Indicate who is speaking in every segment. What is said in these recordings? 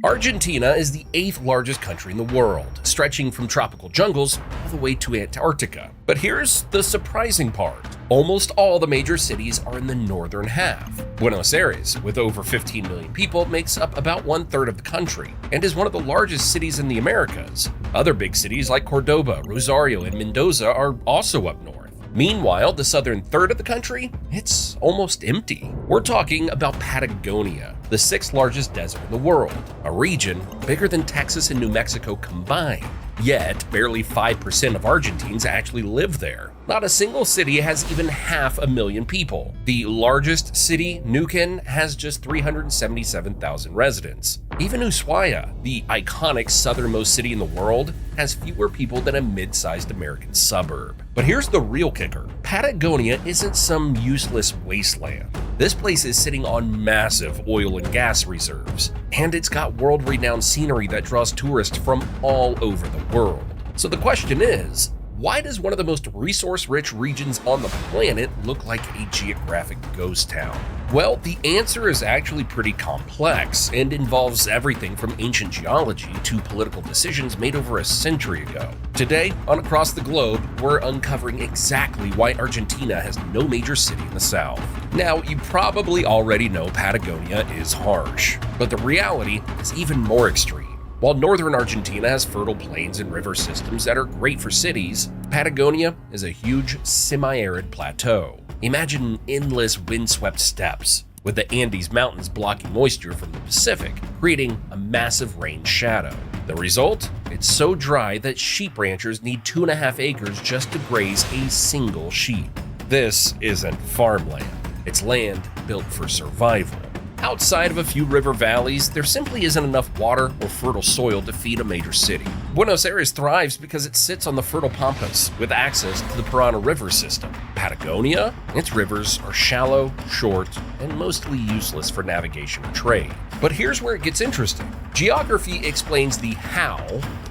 Speaker 1: Argentina is the 8th largest country in the world, stretching from tropical jungles all the way to Antarctica. But here's the surprising part. Almost all the major cities are in the northern half. Buenos Aires, with over 15 million people, makes up about 1/3 of the country and is one of the largest cities in the Americas. Other big cities like Córdoba, Rosario, and Mendoza are also up north. Meanwhile, the southern third of the country, it's almost empty. We're talking about Patagonia, the 6th largest desert in the world, a region bigger than Texas and New Mexico combined. Yet, barely 5% of Argentines actually live there. Not a single city has even 500,000 people. The largest city, Neuquén, has just 377,000 residents. Even Ushuaia, the iconic southernmost city in the world, has fewer people than a mid-sized American suburb. But here's the real kicker. Patagonia isn't some useless wasteland. This place is sitting on massive oil and gas reserves, and it's got world-renowned scenery that draws tourists from all over the world. So the question is, why does one of the most resource-rich regions on the planet look like a geographic ghost town? Well, the answer is actually pretty complex and involves everything from ancient geology to political decisions made over a century ago. Today, on Across the Globe, we're uncovering exactly why Argentina has no major city in the south. Now, you probably already know Patagonia is harsh, but the reality is even more extreme. While northern Argentina has fertile plains and river systems that are great for cities, Patagonia is a huge semi-arid plateau. Imagine endless windswept steppes, with the Andes Mountains blocking moisture from the Pacific, creating a massive rain shadow. The result? It's so dry that sheep ranchers need 2.5 acres just to graze a single sheep. This isn't farmland. It's land built for survival. Outside of a few river valleys, there simply isn't enough water or fertile soil to feed a major city. Buenos Aires thrives because it sits on the fertile pampas with access to the Parana River system. Patagonia? Its rivers are shallow, short, and mostly useless for navigation or trade. But here's where it gets interesting. Geography explains the how,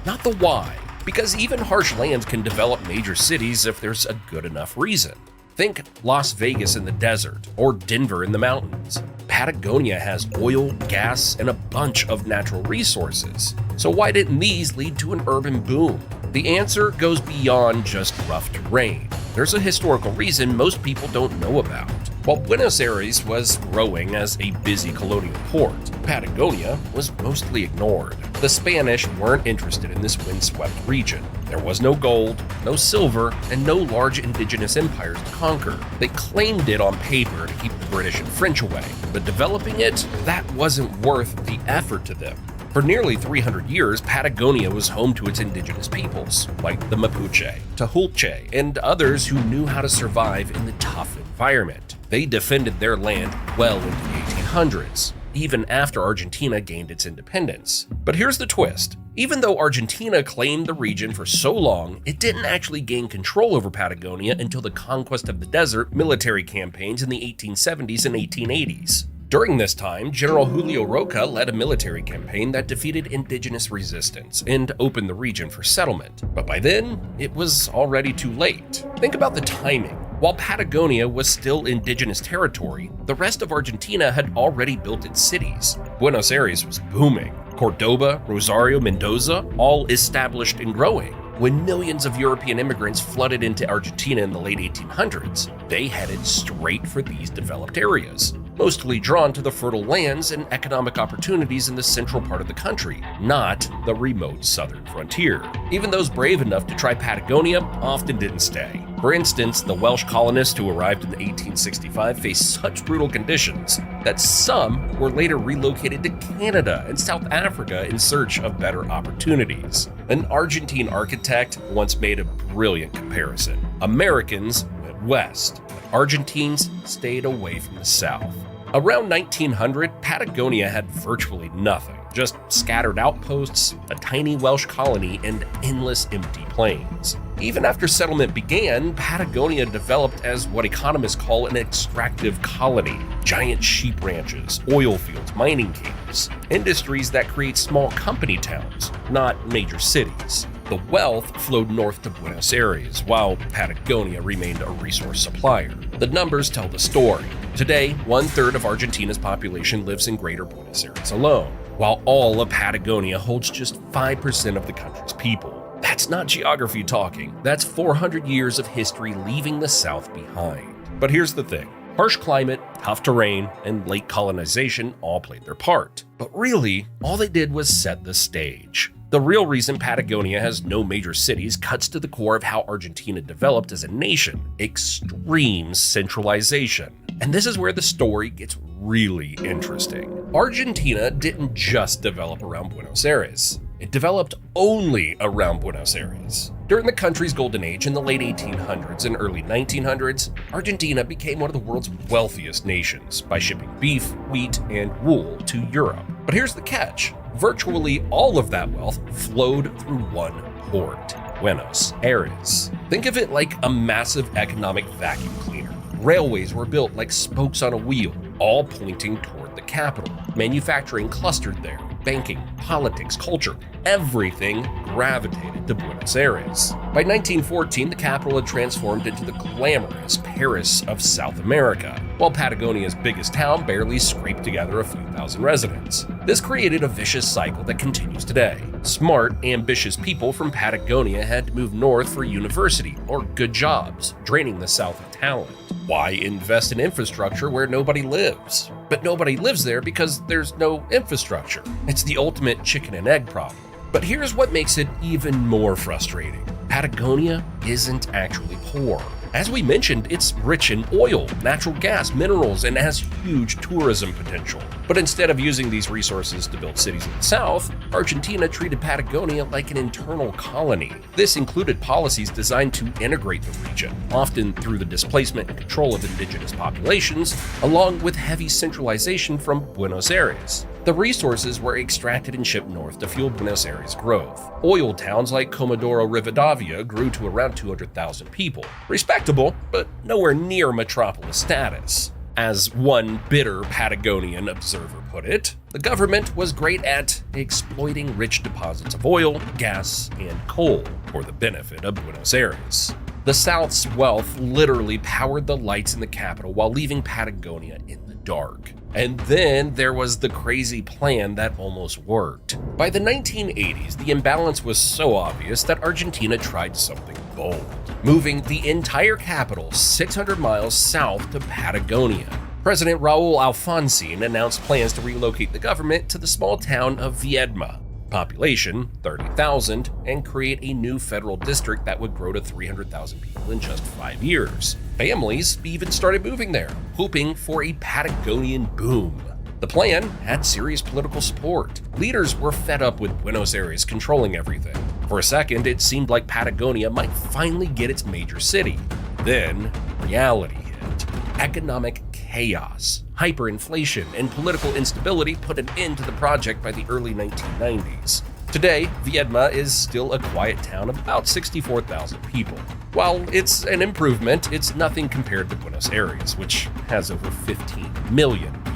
Speaker 1: not the why, because even harsh lands can develop major cities if there's a good enough reason. Think Las Vegas in the desert or Denver in the mountains. Patagonia has oil, gas, and a bunch of natural resources. So why didn't these lead to an urban boom? The answer goes beyond just rough terrain. There's a historical reason most people don't know about. While Buenos Aires was growing as a busy colonial port, Patagonia was mostly ignored. The Spanish weren't interested in this windswept region. There was no gold, no silver, and no large indigenous empires to conquer. They claimed it on paper to keep the British and French away, but developing it, that wasn't worth the effort to them. For nearly 300 years, Patagonia was home to its indigenous peoples, like the Mapuche, Tehuelche, and others who knew how to survive in the tough environment. They defended their land well into the 1800s, even after Argentina gained its independence. But here's the twist. Even though Argentina claimed the region for so long, it didn't actually gain control over Patagonia until the conquest of the desert military campaigns in the 1870s and 1880s. During this time, General Julio Roca led a military campaign that defeated indigenous resistance and opened the region for settlement. But by then, it was already too late. Think about the timing. While Patagonia was still indigenous territory, the rest of Argentina had already built its cities. Buenos Aires was booming. Córdoba, Rosario, Mendoza, all established and growing. When millions of European immigrants flooded into Argentina in the late 1800s, they headed straight for these developed areas, mostly drawn to the fertile lands and economic opportunities in the central part of the country, not the remote southern frontier. Even those brave enough to try Patagonia often didn't stay. For instance, the Welsh colonists who arrived in 1865 faced such brutal conditions that some were later relocated to Canada and South Africa in search of better opportunities. An Argentine architect once made a brilliant comparison. Americans went west, but Argentines stayed away from the south. Around 1900, Patagonia had virtually nothing, just scattered outposts, a tiny Welsh colony, and endless empty plains. Even after settlement began, Patagonia developed as what economists call an extractive colony. Giant sheep ranches, oil fields, mining camps, industries that create small company towns, not major cities. The wealth flowed north to Buenos Aires, while Patagonia remained a resource supplier. The numbers tell the story. Today, 1/3 of Argentina's population lives in Greater Buenos Aires alone. while all of Patagonia holds just 5% of the country's people. That's not geography talking. That's 400 years of history leaving the South behind. But here's the thing. Harsh climate, tough terrain, and late colonization all played their part. But really, all they did was set the stage. The real reason Patagonia has no major cities cuts to the core of how Argentina developed as a nation: extreme centralization. And this is where the story gets really interesting. Argentina didn't just develop around Buenos Aires. It developed only around Buenos Aires. During the country's golden age in the late 1800s and early 1900s, Argentina became one of the world's wealthiest nations by shipping beef, wheat, and wool to Europe. But here's the catch. Virtually all of that wealth flowed through one port: Buenos Aires. Think of it like a massive economic vacuum cleaner. Railways were built like spokes on a wheel, all pointing toward the capital. Manufacturing clustered there. Banking, politics, culture, everything gravitated to Buenos Aires. By 1914, the capital had transformed into the glamorous Paris of South America, while Patagonia's biggest town barely scraped together a few thousand residents. This created a vicious cycle that continues today. Smart, ambitious people from Patagonia had to move north for university or good jobs, draining the South of talent. Why invest in infrastructure where nobody lives? But nobody lives there because there's no infrastructure. It's the ultimate chicken and egg problem. But here's what makes it even more frustrating. Patagonia isn't actually poor. As we mentioned, it's rich in oil, natural gas, minerals, and has huge tourism potential. But instead of using these resources to build cities in the south, Argentina treated Patagonia like an internal colony. This included policies designed to integrate the region, often through the displacement and control of indigenous populations, along with heavy centralization from Buenos Aires. The resources were extracted and shipped north to fuel Buenos Aires' growth. Oil towns like Comodoro Rivadavia grew to around 200,000 people. Respectable, but nowhere near metropolis status. As one bitter Patagonian observer put it, the government was great at exploiting rich deposits of oil, gas, and coal for the benefit of Buenos Aires. The South's wealth literally powered the lights in the capital while leaving Patagonia in the dark. And then there was the crazy plan that almost worked. By the 1980s, the imbalance was so obvious that Argentina tried something bold, moving the entire capital 600 miles south to Patagonia. President Raúl Alfonsín announced plans to relocate the government to the small town of Viedma, population 30,000, and create a new federal district that would grow to 300,000 people in just 5 years. Families even started moving there, hoping for a Patagonian boom. The plan had serious political support. Leaders were fed up with Buenos Aires controlling everything. For a second, it seemed like Patagonia might finally get its major city. Then, reality hit. Economic chaos, hyperinflation, and political instability put an end to the project by the early 1990s. Today, Viedma is still a quiet town of about 64,000 people. While it's an improvement, it's nothing compared to Buenos Aires, which has over 15 million people.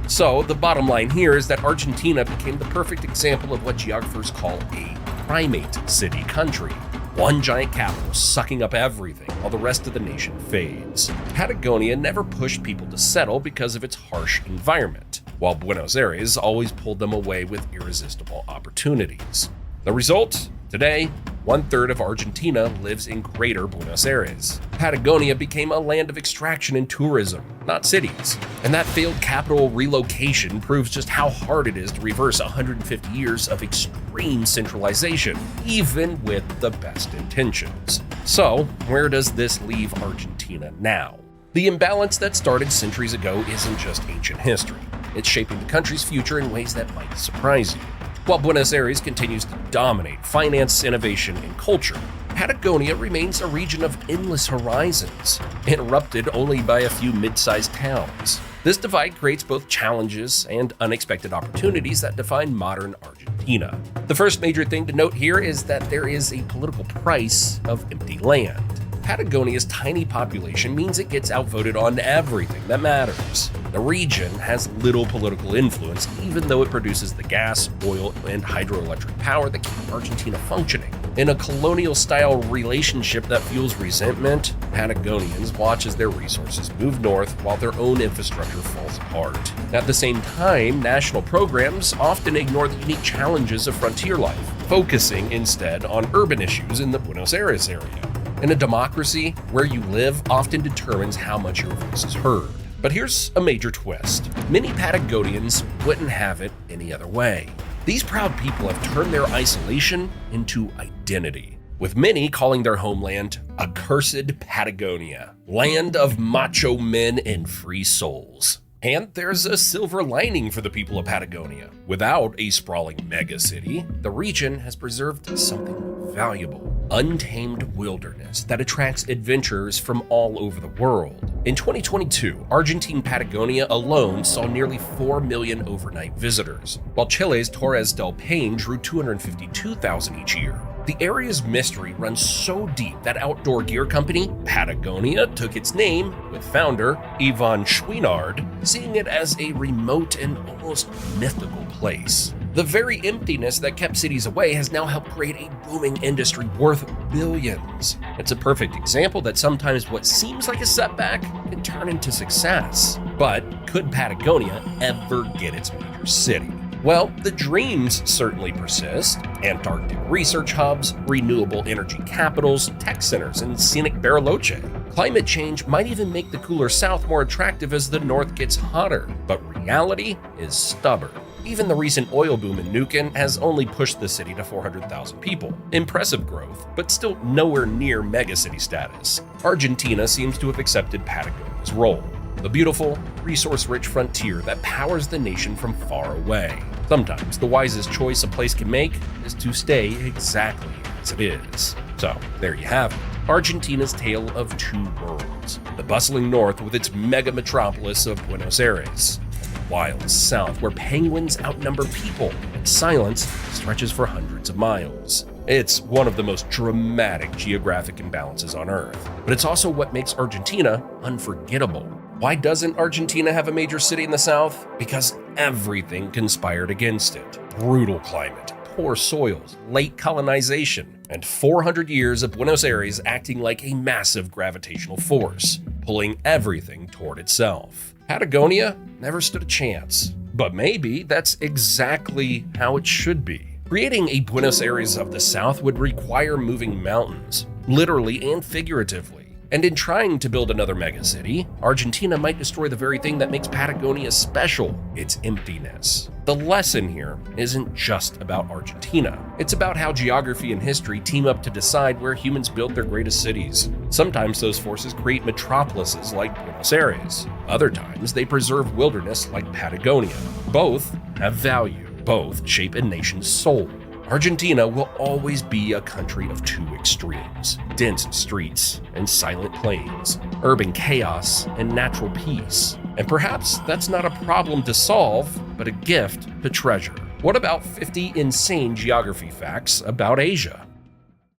Speaker 1: So the bottom line here is that Argentina became the perfect example of what geographers call a primate city country. One giant capital sucking up everything while the rest of the nation fades. Patagonia never pushed people to settle because of its harsh environment, while Buenos Aires always pulled them away with irresistible opportunities. The result? Today, 1/3 of Argentina lives in Greater Buenos Aires. Patagonia became a land of extraction and tourism, not cities. And that failed capital relocation proves just how hard it is to reverse 150 years of extreme centralization, even with the best intentions. So, where does this leave Argentina now? The imbalance that started centuries ago isn't just ancient history. It's shaping the country's future in ways that might surprise you. While Buenos Aires continues to dominate finance, innovation, and culture, Patagonia remains a region of endless horizons, interrupted only by a few mid-sized towns. This divide creates both challenges and unexpected opportunities that define modern Argentina. The first major thing to note here is that there is a political price of empty land. Patagonia's tiny population means it gets outvoted on everything that matters. The region has little political influence, even though it produces the gas, oil, and hydroelectric power that keep Argentina functioning. In a colonial-style relationship that fuels resentment, Patagonians watch as their resources move north while their own infrastructure falls apart. At the same time, national programs often ignore the unique challenges of frontier life, focusing instead on urban issues in the Buenos Aires area. In a democracy, where you live often determines how much your voice is heard. But here's a major twist. Many Patagonians wouldn't have it any other way. These proud people have turned their isolation into identity, with many calling their homeland accursed Patagonia, land of macho men and free souls. And there's a silver lining for the people of Patagonia. Without a sprawling megacity, the region has preserved something valuable: untamed wilderness that attracts adventurers from all over the world. In 2022, Argentine Patagonia alone saw nearly 4 million overnight visitors, while Chile's Torres del Paine drew 252,000 each year. The area's mystery runs so deep that outdoor gear company Patagonia took its name, with founder Ivan Schweinard seeing it as a remote and almost mythical place. The very emptiness that kept cities away has now helped create a booming industry worth billions. It's a perfect example that sometimes what seems like a setback can turn into success. But could Patagonia ever get its major city? Well, the dreams certainly persist. Antarctic research hubs, renewable energy capitals, tech centers, and scenic Bariloche. Climate change might even make the cooler south more attractive as the north gets hotter, but reality is stubborn. Even the recent oil boom in Neuquén has only pushed the city to 400,000 people. Impressive growth, but still nowhere near megacity status. Argentina seems to have accepted Patagonia's role, the beautiful, resource-rich frontier that powers the nation from far away. Sometimes the wisest choice a place can make is to stay exactly as it is. So, there you have it. Argentina's tale of two worlds. The bustling north with its mega metropolis of Buenos Aires, and the wild south where penguins outnumber people and silence stretches for hundreds of miles. It's one of the most dramatic geographic imbalances on Earth, but it's also what makes Argentina unforgettable. Why doesn't Argentina have a major city in the south? Because everything conspired against it. Brutal climate, poor soils, late colonization, and 400 years of Buenos Aires acting like a massive gravitational force, pulling everything toward itself. Patagonia never stood a chance. But maybe that's exactly how it should be. Creating a Buenos Aires of the South would require moving mountains, literally and figuratively. And in trying to build another megacity, Argentina might destroy the very thing that makes Patagonia special: its emptiness. The lesson here isn't just about Argentina. It's about how geography and history team up to decide where humans build their greatest cities. Sometimes those forces create metropolises like Buenos Aires. Other times they preserve wilderness like Patagonia. Both have value. Both shape a nation's soul. Argentina will always be a country of two extremes: dense streets and silent plains, urban chaos and natural peace. And perhaps that's not a problem to solve, but a gift to treasure. What about 50 insane geography facts about Asia?